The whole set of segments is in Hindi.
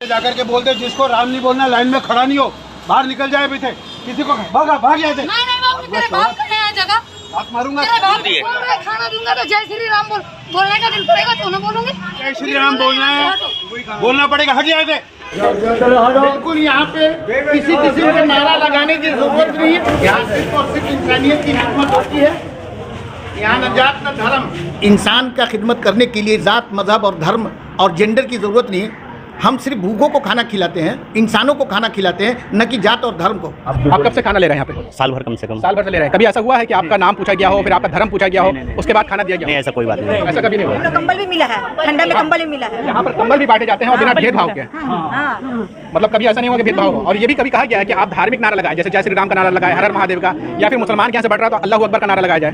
जाकर के बोलते जिसको राम नहीं बोलना लाइन में खड़ा नहीं हो, बाहर निकल जाए पीछे, किसी को भाग जाए। नहीं तेरे बाप का है जगह, बात मारूंगा। तेरे बाप को बोल रहा है खाना दूंगा तो जय श्री राम बोलने का दिन पड़ेगा तो ना बोलूंगी। जय श्री राम बोलना है, बोलना पड़ेगा। हट जाए थे। बिल्कुल यहाँ पे किसी को नारा लगाने की जरूरत नहीं है। यहाँ सिर्फ और सिर्फ इंसानियत की खिदमत होती है। यहाँ न जात न धर्म। इंसान का खिदमत करने के लिए जात, मजहब और धर्म और जेंडर की जरूरत नहीं है। हम सिर्फ भूखों को खाना खिलाते हैं, इंसानों को खाना खिलाते हैं, न कि जात और धर्म को। आप कब से खाना ले रहे हैं यहाँ पे? साल भर कम से कम। साल भर से ले रहे हैं। कभी ऐसा हुआ है कि आपका नाम पूछा गया हो, फिर आपका धर्म पूछा गया हो, उसके बाद खाना दिया गया? नहीं, ऐसा कोई बात नहीं। ऐसा कभी नहीं हुआ। कंबल भी मिला है, ठंडा में कंबल भी मिला है। यहाँ पर कंबल भी बांटे जाते हैं और बिना भेदभाव के। मतलब कभी ऐसा नहीं हुआ कि भेदभाव हो। और ये भी कभी कहा गया है कि आप धार्मिक नारा लगाए, जैसे जय श्री राम का नारा लगाए, हर हर महादेव का, या फिर मुसलमान के यहाँ से बढ़ रहा है तो अल्लाह अकबर का नारा लगाया जाए?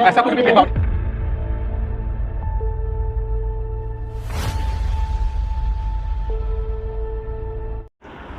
ऐसा कुछ भी भेदभाव?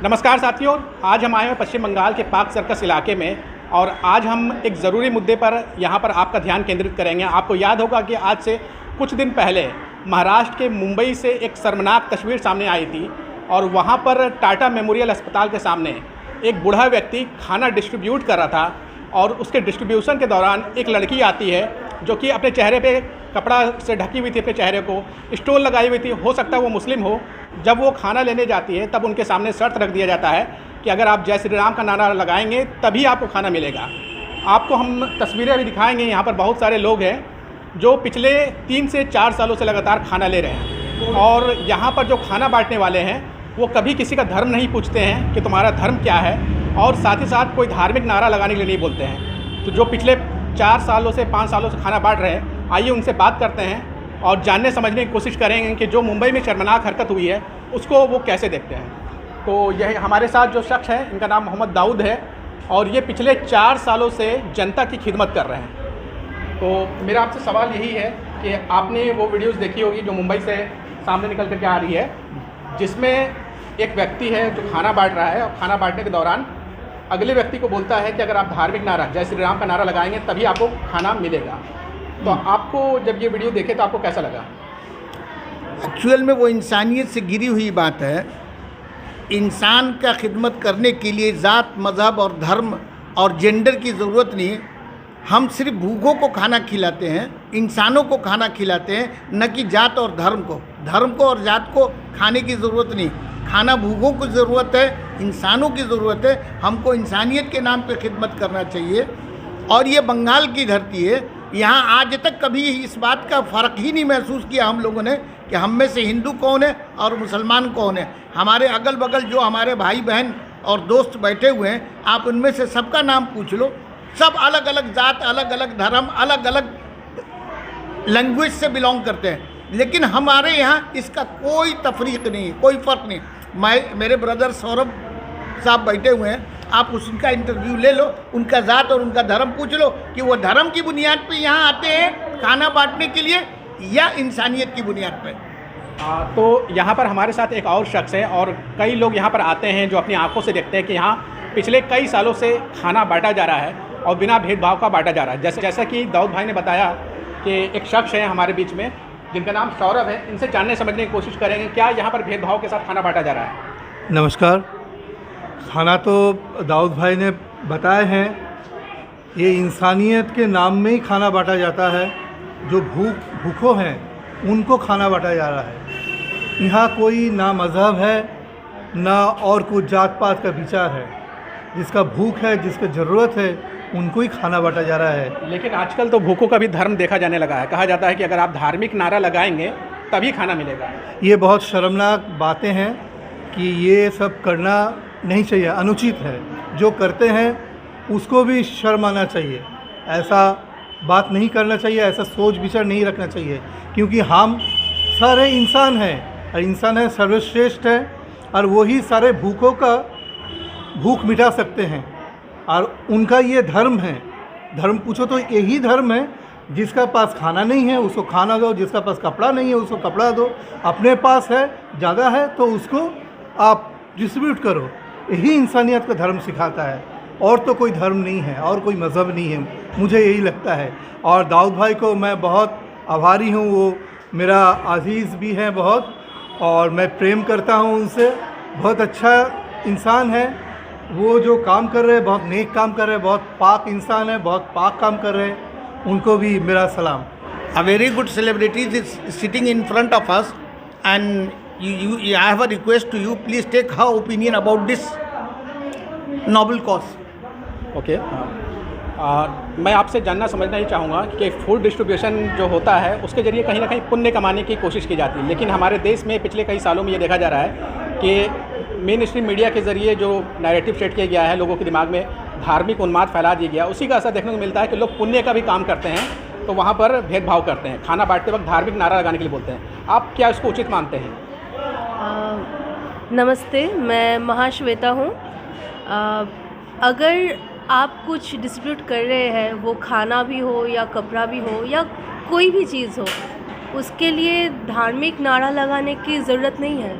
नमस्कार साथियों, आज हम आए हैं पश्चिम बंगाल के पार्क सर्कस इलाके में और आज हम एक ज़रूरी मुद्दे पर यहाँ पर आपका ध्यान केंद्रित करेंगे। आपको याद होगा कि आज से कुछ दिन पहले महाराष्ट्र के मुंबई से एक शर्मनाक तस्वीर सामने आई थी और वहाँ पर टाटा मेमोरियल अस्पताल के सामने एक बूढ़ा व्यक्ति खाना डिस्ट्रीब्यूट कर रहा था और उसके डिस्ट्रीब्यूशन के दौरान एक लड़की आती है जो कि अपने चेहरे पे कपड़ा से ढकी हुई थी, अपने चेहरे को स्टोल लगाई हुई थी। हो सकता है वो मुस्लिम हो। जब वो खाना लेने जाती है तब उनके सामने शर्त रख दिया जाता है कि अगर आप जय श्री राम का नारा लगाएंगे तभी आपको खाना मिलेगा। आपको हम तस्वीरें भी दिखाएंगे। यहाँ पर बहुत सारे लोग हैं जो पिछले 3 से 4 सालों से लगातार खाना ले रहे हैं और यहाँ पर जो खाना बांटने वाले हैं वो कभी किसी का धर्म नहीं पूछते हैं कि तुम्हारा धर्म क्या है, और साथ ही साथ कोई धार्मिक नारा लगाने के लिए नहीं बोलते हैं। तो जो पिछले 4 सालों से 5 सालों से खाना बांट रहे हैं, आइए उनसे बात करते हैं और जानने समझने की कोशिश करेंगे कि जो मुंबई में शर्मनाक हरकत हुई है उसको वो कैसे देखते हैं। तो यह हमारे साथ जो शख्स है इनका नाम मोहम्मद दाऊद है और ये पिछले 4 सालों से जनता की खिदमत कर रहे हैं। तो मेरा आपसे सवाल यही है कि आपने वो वीडियोस देखी होगी जो मुंबई से सामने निकल करके आ रही है, जिसमें एक व्यक्ति है जो खाना बांट रहा है और खाना बांटने के दौरान अगले व्यक्ति को बोलता है कि अगर आप धार्मिक नारा जय श्री राम का नारा लगाएंगे तभी आपको खाना मिलेगा। तो आपको जब ये वीडियो देखे तो आपको कैसा लगा? एक्चुअल में वो इंसानियत से गिरी हुई बात है। इंसान का खिदमत करने के लिए ज़ात, मज़हब और धर्म और जेंडर की ज़रूरत नहीं। हम सिर्फ भूखों को खाना खिलाते हैं, इंसानों को खाना खिलाते हैं, न कि जात और धर्म को। धर्म को और जात को खाने की ज़रूरत नहीं। खाना भूखों की ज़रूरत है, इंसानों की ज़रूरत है। हमको इंसानियत के नाम पे खिदमत करना चाहिए। और ये बंगाल की धरती है। यहाँ आज तक कभी इस बात का फ़र्क ही नहीं महसूस किया हम लोगों ने कि हम में से हिंदू कौन है और मुसलमान कौन है। हमारे अगल बगल जो हमारे भाई बहन और दोस्त बैठे हुए हैं, आप उनमें से सबका नाम पूछ लो। सब अलग अलग जात, अलग अलग धर्म, अलग अलग लैंग्वेज से बिलोंग करते हैं, लेकिन हमारे यहाँ इसका कोई तफरीक नहीं, कोई फ़र्क नहीं। मेरे ब्रदर सौरभ साहब बैठे हुए हैं, आप उनका इंटरव्यू ले लो, उनका ज़ात और उनका धर्म पूछ लो कि वो धर्म की बुनियाद पे यहाँ आते हैं खाना बांटने के लिए या इंसानियत की बुनियाद पे। तो यहाँ पर हमारे साथ एक और शख्स है और कई लोग यहाँ पर आते हैं जो अपनी आंखों से देखते हैं कि यहाँ पिछले कई सालों से खाना बांटा जा रहा है और बिना भेदभाव का बांटा जा रहा है। जैसा कि दाऊद भाई ने बताया कि एक शख्स है हमारे बीच में जिनका नाम सौरभ है। इनसे जानने समझने की कोशिश करेंगे क्या यहाँ पर भेदभाव के साथ खाना बांटा जा रहा है। नमस्कार। खाना तो दाऊद भाई ने बताए हैं, ये इंसानियत के नाम में ही खाना बांटा जाता है। जो भूखों हैं उनको खाना बांटा जा रहा है। यहाँ कोई ना मज़हब है ना और कोई जात पात का विचार है। जिसका भूख है, जिसको ज़रूरत है, उनको ही खाना बांटा जा रहा है। लेकिन आजकल तो भूखों का भी धर्म देखा जाने लगा है। कहा जाता है कि अगर आप धार्मिक नारा लगाएंगे तभी खाना मिलेगा। ये बहुत शर्मनाक बातें हैं कि ये सब करना नहीं चाहिए, अनुचित है। जो करते हैं उसको भी शर्म आना चाहिए। ऐसा बात नहीं करना चाहिए, ऐसा सोच विचार नहीं रखना चाहिए, क्योंकि हम सारे इंसान हैं और इंसान है सर्वश्रेष्ठ है और वही सारे भूखों का भूख मिटा सकते हैं और उनका ये धर्म है। धर्म पूछो तो यही धर्म है। जिसका पास खाना नहीं है उसको खाना दो, जिसका पास कपड़ा नहीं है उसको कपड़ा दो, अपने पास है ज़्यादा है तो उसको आप डिस्ट्रीब्यूट करो। यही इंसानियत का धर्म सिखाता है, और तो कोई धर्म नहीं है और कोई मज़हब नहीं है, मुझे यही लगता है। और दाऊद भाई को मैं बहुत आभारी हूँ, वो मेरा अजीज़ भी हैं बहुत, और मैं प्रेम करता हूँ उनसे। बहुत अच्छा इंसान है वो, जो काम कर रहे हैं बहुत नेक काम कर रहे हैं, बहुत पाक इंसान है, बहुत पाक काम कर रहे हैं। उनको भी मेरा सलाम। A very good celebrity is sitting in front of us, and I have a request to you. Please take her opinion about this noble cause. Okay. मैं आपसे जानना समझना ही चाहूँगा कि फूड डिस्ट्रीब्यूशन जो होता है उसके ज़रिए कहीं ना कहीं पुण्य कमाने की कोशिश की जाती है, लेकिन हमारे देश में पिछले कई सालों में ये देखा जा रहा है कि मेन स्ट्रीम मीडिया के ज़रिए जो नैरेटिव सेट किया गया है, लोगों के दिमाग में धार्मिक उन्माद फैला दिया गया, उसी का असर देखने को मिलता है कि लोग पुण्य का भी काम करते हैं तो वहाँ पर भेदभाव करते हैं, खाना बांटते वक्त धार्मिक नारा लगाने के लिए बोलते हैं। आप क्या इसको उचित मानते हैं? नमस्ते, मैं महाश्वेता हूँ। अगर आप कुछ डिस्ट्रीब्यूट कर रहे हैं, वो खाना भी हो या कपड़ा भी हो या कोई भी चीज़ हो, उसके लिए धार्मिक नारा लगाने की ज़रूरत नहीं है।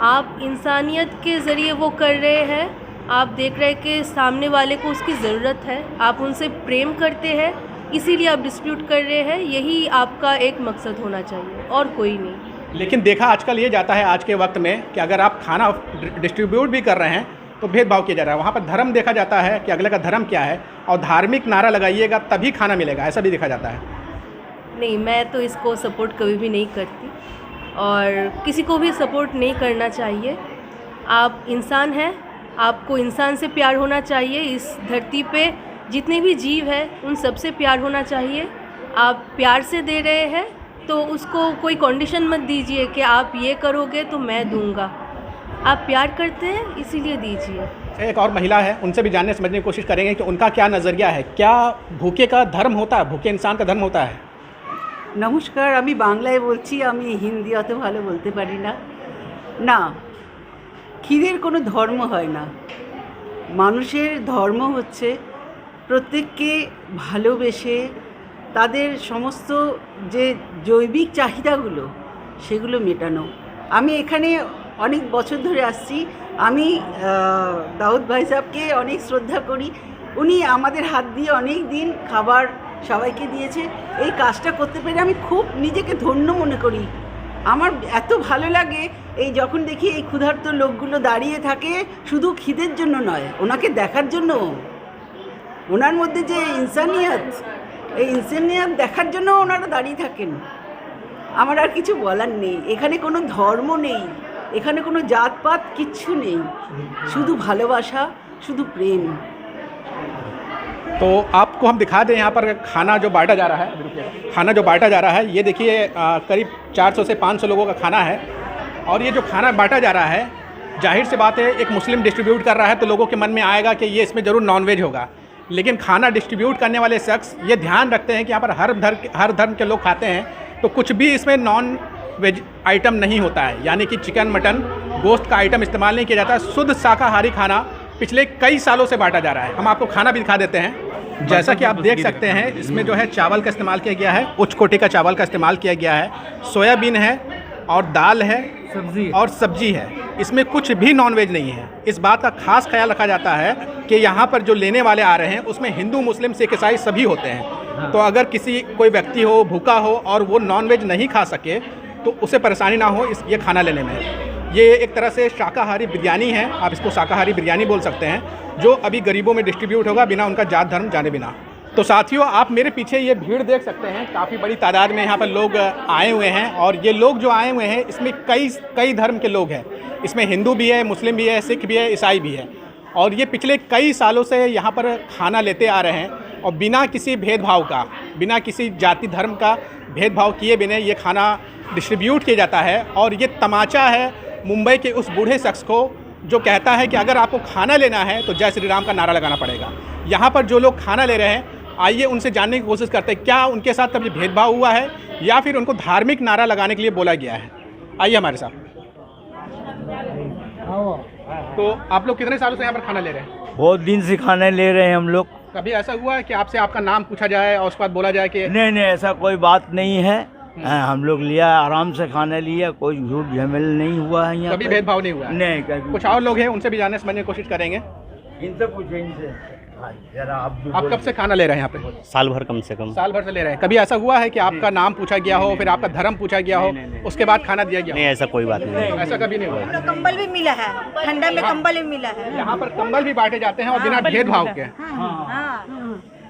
आप इंसानियत के ज़रिए वो कर रहे हैं, आप देख रहे हैं कि सामने वाले को उसकी ज़रूरत है, आप उनसे प्रेम करते हैं, इसीलिए आप डिस्ट्रीब्यूट कर रहे हैं। यही आपका एक मकसद होना चाहिए और कोई नहीं। लेकिन देखा आजकल ये जाता है आज के वक्त में कि अगर आप खाना डिस्ट्रीब्यूट भी कर रहे हैं तो भेदभाव किया जा रहा है। वहाँ पर धर्म देखा जाता है कि अगले का धर्म क्या है, और धार्मिक नारा लगाइएगा तभी खाना मिलेगा, ऐसा भी देखा जाता है। नहीं, मैं तो इसको सपोर्ट कभी भी नहीं करती और किसी को भी सपोर्ट नहीं करना चाहिए। आप इंसान हैं, आपको इंसान से प्यार होना चाहिए। इस धरती पे जितने भी जीव हैं उन सबसे प्यार होना चाहिए। आप प्यार से दे रहे हैं तो उसको कोई कंडीशन मत दीजिए कि आप ये करोगे तो मैं दूंगा। आप प्यार करते हैं इसीलिए दीजिए। एक और महिला है, उनसे भी जानने समझने की कोशिश करेंगे कि उनका क्या नज़रिया है। क्या भूखे का धर्म होता है, भूखे इंसान का धर्म होता है? নমস্কার, আমি বাংলায় বলছি, আমি হিন্দি অত ভালো বলতে পারি না। না, খিদের কোনো ধর্ম হয় না। মানুষের ধর্ম হচ্ছে প্রত্যেককে ভালোবেসে তাদের সমস্ত যে জৈবিক চাহিদাগুলো সেগুলো মেটানো। আমি এখানে অনেক বছর ধরে আসছি। আমি দাউদ ভাই সাহেবকে অনেক শ্রদ্ধা করি। উনি আমাদের হাত দিয়ে অনেক দিন খাবার সবাইকে দিয়েছে। এই কাজটা করতে পেরে আমি খুব নিজেকে ধন্য মনে করি। আমার এত ভালো লাগে এই যখন দেখি এই ক্ষুধার্ত লোকগুলো দাঁড়িয়ে থাকে, শুধু খিদের জন্য নয়, ওনাকে দেখার জন্য, ওনার মধ্যে যে ইনসানিয়ত, এই ইনসানিয়ত দেখার জন্য ওনারা দাঁড়িয়ে থাকেন। আমার আর কিছু বলার নেই। এখানে কোনো ধর্ম নেই, এখানে কোনো জাতপাত কিচ্ছু নেই, শুধু ভালোবাসা, শুধু প্রেম। तो आपको हम दिखा दें यहाँ पर खाना जो बांटा जा रहा है, खाना जो बांटा जा रहा है, ये देखिए करीब 400 से 500 लोगों का खाना है। और ये जो खाना बांटा जा रहा है, जाहिर सी बात है एक मुस्लिम डिस्ट्रीब्यूट कर रहा है तो लोगों के मन में आएगा कि ये इसमें ज़रूर नॉनवेज होगा। लेकिन खाना डिस्ट्रीब्यूट करने वाले शख्स ये ध्यान रखते हैं कि यहाँ पर हर धर्म के लोग खाते हैं, तो कुछ भी इसमें नॉन वेज आइटम नहीं होता है, यानी कि चिकन मटन गोश्त का आइटम इस्तेमाल नहीं किया जाता। शुद्ध शाकाहारी खाना पिछले कई सालों से बांटा जा रहा है। हम आपको खाना भी दिखा देते हैं। जैसा कि आप देख सकते हैं, इसमें जो है चावल का इस्तेमाल किया गया है, उच्च कोटि का चावल का इस्तेमाल किया गया है, सोयाबीन है और दाल है और सब्जी है। इसमें कुछ भी नॉनवेज नहीं है। इस बात का खास ख्याल रखा जाता है कि यहाँ पर जो लेने वाले आ रहे हैं उसमें हिंदू, मुस्लिम, सिख, ईसाई सभी होते हैं। तो अगर कोई व्यक्ति हो भूखा हो और वो नॉनवेज नहीं खा सके तो उसे परेशानी ना हो ये खाना लेने में। ये एक तरह से शाकाहारी बिरयानी है, आप इसको शाकाहारी बिरयानी बोल सकते हैं, जो अभी गरीबों में डिस्ट्रीब्यूट होगा बिना उनका जात धर्म जाने बिना। तो साथियों, आप मेरे पीछे ये भीड़ देख सकते हैं, काफ़ी बड़ी तादाद में यहाँ पर लोग आए हुए हैं। और ये लोग जो आए हुए हैं इसमें कई धर्म के लोग हैं। इसमें हिंदू भी है, मुस्लिम भी है, सिख भी है, ईसाई भी है। और ये पिछले कई सालों से यहाँ पर खाना लेते आ रहे हैं और बिना किसी भेदभाव का, बिना किसी जाति धर्म का भेदभाव किए बिना ये खाना डिस्ट्रीब्यूट किया जाता है। और ये तमाचा है मुंबई के उस बूढ़े शख्स को जो कहता है कि अगर आपको खाना लेना है तो जय श्री राम का नारा लगाना पड़ेगा। यहाँ पर जो लोग खाना ले रहे हैं, आइए उनसे जानने की कोशिश करते हैं क्या उनके साथ कभी भेदभाव हुआ है या फिर उनको धार्मिक नारा लगाने के लिए बोला गया है। आइए हमारे साथ। तो आप लोग कितने सालों से यहाँ पर खाना ले रहे हैं? बहुत दिन से खाना ले रहे हैं हम लोग। कभी ऐसा हुआ है कि आपसे आपका नाम पूछा जाए और उसके बाद बोला जाए कि नहीं, ऐसा कोई बात नहीं है। हम लोग लिया, आराम से खाना लिया, कोई झूठ झमेल नहीं हुआ है यहाँ। कभी भेदभाव नहीं हुआ है? नहीं, कभी। कुछ और लोग हैं, उनसे भी जानने समझने की कोशिश करेंगे। इनसे पूछे, इनसे। जरा आप भी आप कब से खाना ले रहे हैं यहाँ पे? साल भर कम से कम। साल भर से ले रहे हैं। कभी ऐसा हुआ है कि आपका नाम पूछा गया हो, फिर आपका धर्म पूछा गया हो, उसके बाद खाना दिया गया नहीं, ऐसा कोई बात नहीं। हो? ऐसा कभी नहीं हुआ। कंबल भी मिला है, ठंडा में कंबल भी मिला है। यहाँ पर कंबल भी बांटे जाते हैं और बिना भेदभाव के।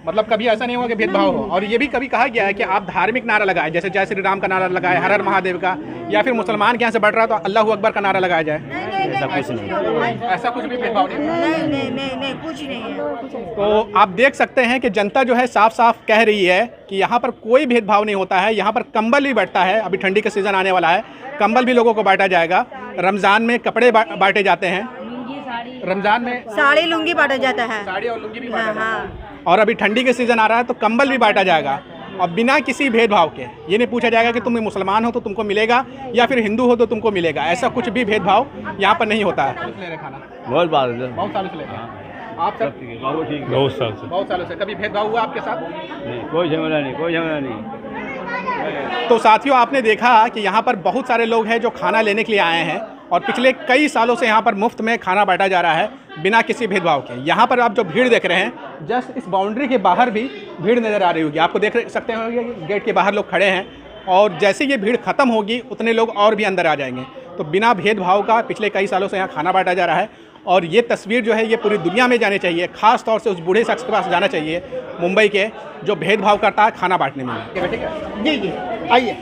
मतलब कभी ऐसा नहीं हुआ कि भेदभाव हो। और ये भी कभी कहा गया है कि आप धार्मिक नारा लगाए, जैसे जय श्री राम का नारा लगाए, हर हर महादेव का, या फिर मुसलमान के यहाँ से बढ़ रहा तो अल्लाह अकबर का नारा लगाया जाए। ऐसा कुछ नहीं, ऐसा कुछ भी भेदभाव नहीं। नहीं कुछ नहीं है। तो आप देख सकते हैं कि जनता जो है साफ साफ कह रही है कि यहाँ पर कोई भेदभाव नहीं होता है। यहाँ पर कंबल भी बढ़ता है, अभी ठंडी का सीज़न आने वाला है, कंबल भी लोगों को बांटा जाएगा। रमज़ान में कपड़े बांटे जाते हैं, रमज़ान में साड़ी लुंगी बांटा जाता है, साड़ी और लुंगी भी बांटा जाता है। हाँ। और अभी ठंडी के सीज़न आ रहा है तो कंबल भी बांटा जाएगा और बिना किसी भेदभाव के। ये नहीं पूछा जाएगा कि तुम मुसलमान हो तो तुमको मिलेगा या फिर हिंदू हो तो तुमको मिलेगा। ऐसा कुछ भी भेदभाव यहाँ पर नहीं होता है। ले रहे खाना बहुत बात बहुत सालों से ले रहे हैं आप सब? बहुत सालों से। कभी भेदभाव हुआ आपके साथ? कोई झमेला नहीं, कोई झमेला नहीं। तो साथियों, आपने देखा कि यहाँ पर बहुत सारे लोग हैं जो खाना लेने के लिए आए हैं और पिछले कई सालों से यहाँ पर मुफ्त में खाना बांटा जा रहा है बिना किसी भेदभाव के। यहाँ पर आप जो भीड़ देख रहे हैं, जस्ट इस बाउंड्री के बाहर भी भीड़ नज़र आ रही होगी। आपको देख सकते होंगे गेट के बाहर लोग खड़े हैं और जैसे ये भीड़ ख़त्म होगी उतने लोग और भी अंदर आ जाएंगे। तो बिना भेदभाव का पिछले कई सालों से यहाँ खाना बांटा जा रहा है और ये तस्वीर जो है ये पूरी दुनिया में जानी चाहिए। ख़ास तौर से उस बूढ़े शख्स के पास जाना चाहिए मुंबई के, जो भेदभाव करता है खाना बांटने में। जी आइए।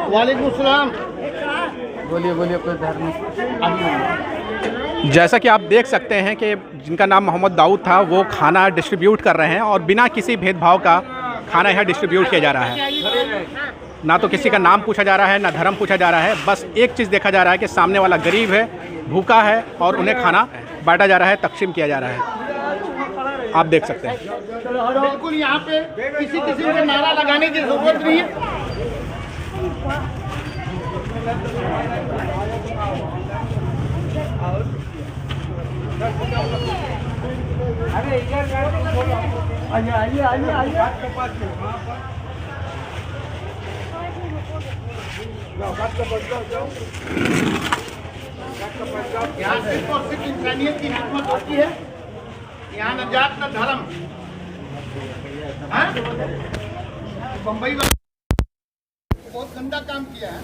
वालेकुम सलाम। बोलिए कोई धर्म। जैसा कि आप देख सकते हैं कि जिनका नाम मोहम्मद दाऊद था वो खाना डिस्ट्रीब्यूट कर रहे हैं और बिना किसी भेदभाव का खाना यहाँ डिस्ट्रीब्यूट किया जा रहा है। ना तो किसी का नाम पूछा जा रहा है, ना धर्म पूछा जा रहा है। बस एक चीज़ देखा जा रहा है कि सामने वाला गरीब है, भूखा है और उन्हें खाना बांटा जा रहा है, तकसीम किया जा रहा है। आप देख सकते हैं। बिल्कुल यहाँ पे किसी किसी को नारा लगाने की जरूरत नहीं है। यहाँ सिर्फ और सिर्फ इंसानियत की खिदमत होती है। यहाँ न जात न धर्म। बम्बई वाले बहुत गंदा काम किया है।